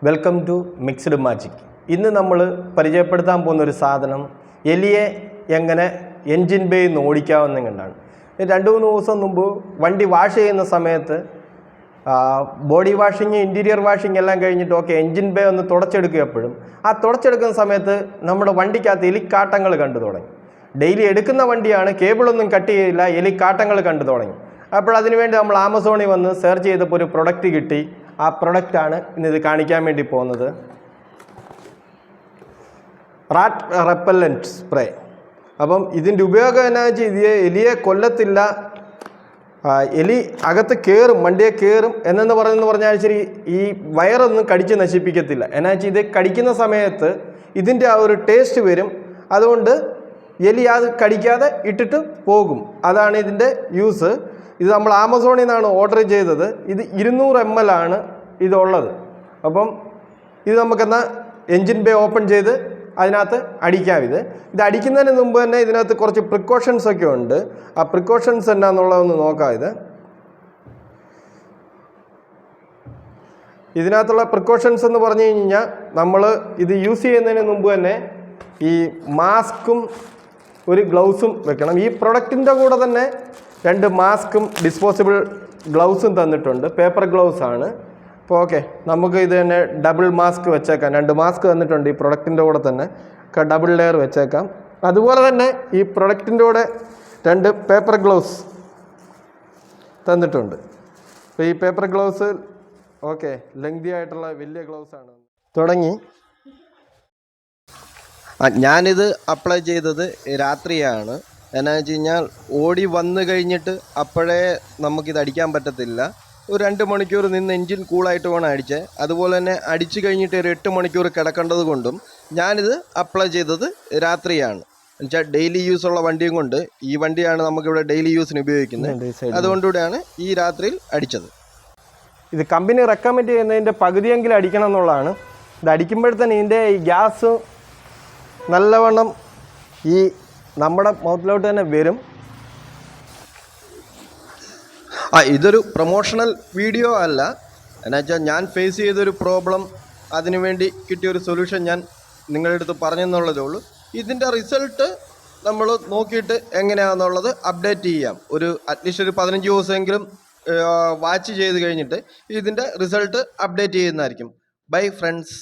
Welcome to mixed magic. ഇന്ന് നമ്മൾ പരിചയപ്പെടുത്താൻ പോകുന്ന ഒരു സാധനം എലിയെ എങ്ങനെ എൻജിൻ ബേയിൽ നിന്ന് ഓടിക്കാമെന്നും കണ്ടാണ്. 2-3 ദിവസം മുമ്പ് വണ്ടി വാഷ് ചെയ്യുന്ന സമയത്ത് ബോഡി വാഷിങ്, ഇൻറ്റീരിയർ വാഷിങ് എല്ലാം കഴിഞ്ഞിട്ട് എൻജിൻ ബേ ഒന്ന് തുടച്ചെടുക്കുക. എപ്പോഴും ആ തുടച്ചെടുക്കുന്ന സമയത്ത് നമ്മുടെ വണ്ടിക്കകത്ത് എലിക്കാട്ടങ്ങൾ കണ്ടു തുടങ്ങി. ഡെയിലി എടുക്കുന്ന വണ്ടിയാണ്, കേബിളൊന്നും കട്ട് ചെയ്യില്ല, എലിക്കാട്ടങ്ങൾ കണ്ടു തുടങ്ങി. അപ്പോൾ അതിനുവേണ്ടി നമ്മൾ ആമസോണിൽ വന്ന് സെർച്ച് ചെയ്തപ്പോൾ ഒരു പ്രൊഡക്റ്റ് കിട്ടി. ആ പ്രൊഡക്റ്റാണ് ഇന്നിത് കാണിക്കാൻ വേണ്ടി പോകുന്നത്. Rat repellent spray. അപ്പം ഇതിൻ്റെ ഉപയോഗം എന്നാ വെച്ചാൽ ഇത് എലിയെ കൊല്ലത്തില്ല, എലി അകത്ത് കയറും, വണ്ടിയെ കയറും എന്നു പറഞ്ഞാൽ ശരി, ഈ വയറൊന്നും കടിച്ച് നശിപ്പിക്കത്തില്ല. എന്നാ വെച്ചാൽ ഇത് കടിക്കുന്ന സമയത്ത് ഇതിൻ്റെ ആ ഒരു ടേസ്റ്റ് വരും. അതുകൊണ്ട് എലി അത് കടിക്കാതെ ഇട്ടിട്ട് പോകും. അതാണ് ഇതിൻ്റെ യൂസ്. ഇത് നമ്മൾ ആമസോണിൽ നിന്നാണ് ഓർഡർ ചെയ്തത്. ഇത് 200 ml ആണ് ഇതുള്ളത്. അപ്പം ഇത് നമുക്കെന്നാൽ എൻജിൻ ബേ ഓപ്പൺ ചെയ്ത് അതിനകത്ത് അടിക്കാം. ഇത് അടിക്കുന്നതിന് മുമ്പ് തന്നെ ഇതിനകത്ത് കുറച്ച് പ്രിക്കോഷൻസ് ഒക്കെ ഉണ്ട്. ആ പ്രിക്കോഷൻസ് എന്നാന്നുള്ളതൊന്ന് നോക്കാം. ഇതിനകത്തുള്ള പ്രിക്കോഷൻസ് എന്ന് പറഞ്ഞു കഴിഞ്ഞാൽ നമ്മൾ ഇത് യൂസ് ചെയ്യുന്നതിന് മുമ്പ് തന്നെ ഈ മാസ്കും ഒരു ഗ്ലൗസും വെക്കണം. ഈ പ്രൊഡക്റ്റിൻ്റെ കൂടെ തന്നെ 2 മാസ്കും ഡിസ്പോസിബിൾ ഗ്ലൗസും തന്നിട്ടുണ്ട്. പേപ്പർ ഗ്ലൗസ് ആണ്. അപ്പോൾ നമുക്ക് ഇത് തന്നെ ഡബിൾ മാസ്ക് വെച്ചേക്കാം. 2 മാസ്ക് തന്നിട്ടുണ്ട് ഈ പ്രൊഡക്റ്റിൻ്റെ കൂടെ തന്നെ, ഡബിൾ ലെയർ വെച്ചേക്കാം. അതുപോലെ തന്നെ ഈ പ്രൊഡക്റ്റിൻ്റെ കൂടെ 2 പേപ്പർ ഗ്ലൗസ് തന്നിട്ടുണ്ട്. അപ്പോൾ ഈ പേപ്പർ ഗ്ലൗസ് ലെങ്തി ആയിട്ടുള്ള വലിയ ഗ്ലൗസ് ആണ്. തുടങ്ങി. ഞാനിത് അപ്ലൈ ചെയ്തത് രാത്രിയാണ്. എന്നാ വെച്ച് കഴിഞ്ഞാൽ ഓടി വന്നു കഴിഞ്ഞിട്ട് അപ്പോഴേ നമുക്കിത് അടിക്കാൻ പറ്റത്തില്ല. ഒരു 2 മണിക്കൂർ നിന്ന് എൻജിൻ കൂളായിട്ട് വേണം അടിച്ചേ. അതുപോലെ തന്നെ അടിച്ചു കഴിഞ്ഞിട്ട് ഒരു 8 മണിക്കൂർ കിടക്കേണ്ടത് കൊണ്ടും ഞാനിത് അപ്ലൈ ചെയ്തത് രാത്രിയാണ്. എന്നുവെച്ചാൽ ഡെയിലി യൂസ് ഉള്ള വണ്ടിയും കൊണ്ട്, ഈ വണ്ടിയാണ് നമുക്കിവിടെ ഡെയിലി യൂസിന് ഉപയോഗിക്കുന്നത്. അതുകൊണ്ടുകൂടെയാണ് ഈ രാത്രിയിൽ അടിച്ചത്. ഇത് കമ്പനി റെക്കമെൻഡ് ചെയ്യുന്നതിൻ്റെ പകുതിയെങ്കിലും അടിക്കണം എന്നുള്ളതാണ്. ഇത് അടിക്കുമ്പോഴത്തേന് ഇതിൻ്റെ ഈ ഗ്യാസ് നല്ലവണ്ണം ഈ നമ്മുടെ മൗത്തിലോട്ട് തന്നെ വരും. ഇതൊരു പ്രൊമോഷണൽ വീഡിയോ അല്ല. എന്നുവെച്ചാൽ ഞാൻ ഫേസ് ചെയ്തൊരു പ്രോബ്ലം, അതിനുവേണ്ടി കിട്ടിയൊരു സൊല്യൂഷൻ ഞാൻ നിങ്ങളുടെ അടുത്ത് പറഞ്ഞെന്നുള്ളതേ ഉള്ളൂ. ഇതിൻ്റെ റിസൾട്ട് നമ്മൾ നോക്കിയിട്ട് എങ്ങനെയാണെന്നുള്ളത് അപ്ഡേറ്റ് ചെയ്യാം. അറ്റ്ലീസ്റ്റ് ഒരു 15 ദിവസമെങ്കിലും വാച്ച് ചെയ്ത് കഴിഞ്ഞിട്ട് ഇതിൻ്റെ റിസൾട്ട് അപ്ഡേറ്റ് ചെയ്യുന്നതായിരിക്കും. Bye friends.